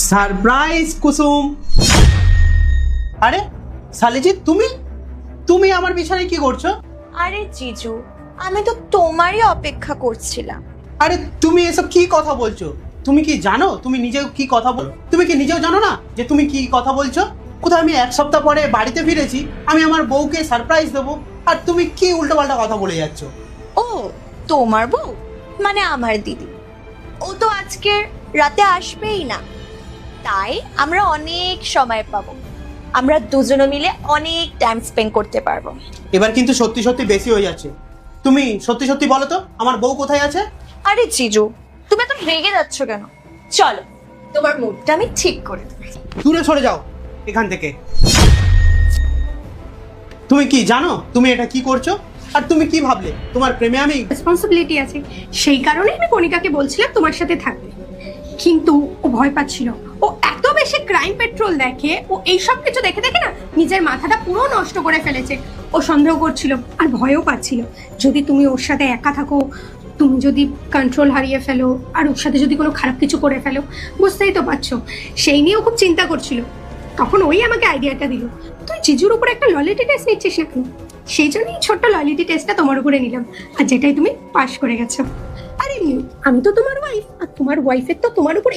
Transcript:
Surprise কুসুম। আরে শালিজি, তুমি তুমি আমার বিছানায় কি করছো? আরে জিজু, আমি তো তোমারই অপেক্ষা করছিলাম। আরে তুমি এসব কি কথা বলছো? তুমি কি জানো তুমি নিজেও কি কথা বল? তুমি কি নিজেও জানো না যে তুমি কি কথা বলছো? কোথাও আমি 1 সপ্তাহ পরে বাড়িতে ফিরেছি, আমি আমার বউকে সারপ্রাইজ দেবো, আর তুমি কি উল্টোপাল্টা কথা বলে যাচ্ছ? ও, তোমার বউ মানে আমার দিদি, ও তো আজকে রাতে আসবেই না, তাই আমরা অনেক সময় পাবো, আমরা দুজনে মিলে অনেক টাইম স্পেন্ড করতে পারবো। এবার কিন্তু সত্যি সত্যি বেশি হয়ে যাচ্ছে। তুমি সত্যি সত্যি বলো তো, আমার বউ কোথায় আছে? আরে জিজু, তুমি এত রেগে যাচ্ছ কেন? চলো, তোমার মুডটা আমি ঠিক করে দেবো। দূরে সরে যাও এখান থেকে। তুমি কি জানো তুমি এটা কি করছো? আর তুমি কি ভাবলে তোমার প্রেমে আমি? রেসপন্সিবিলিটি আছে, সেই কারণে আমি কণিকাকে বলছিলাম তোমার সাথে থাকবে, কিন্তু ও ভয় পাচ্ছিল। ও এত বেশি ক্রাইম পেট্রোল দেখে, ও এইসব কিছু দেখে দেখে না নিজের মাথাটা পুরো নষ্ট করে ফেলেছে। ও সন্দেহ করছিল আর ভয়ও পাচ্ছিল, যদি তুমি ওর সাথে একা থাকো, তুমি যদি কন্ট্রোল হারিয়ে ফেলো আর ওর সাথে যদি কোনো খারাপ কিছু করে ফেলো, বুঝতেই তো পারছো। সেই নিয়েও খুব চিন্তা করছিল। তখন ওই আমাকে আইডিয়াটা দিল, তুই জিজুর উপর একটা লয়ালিটি টেস্ট নিচ্ছিস না কেন? সেই জন্যই ছোট্ট লয়ালিটি টেস্টটা তোমার উপরে নিলাম, আর যেটাই তুমি পাশ করে গেছো। আরে আমি তো তোমার ওয়াইফ, আর তোমার ওয়াইফের তো তোমার উপর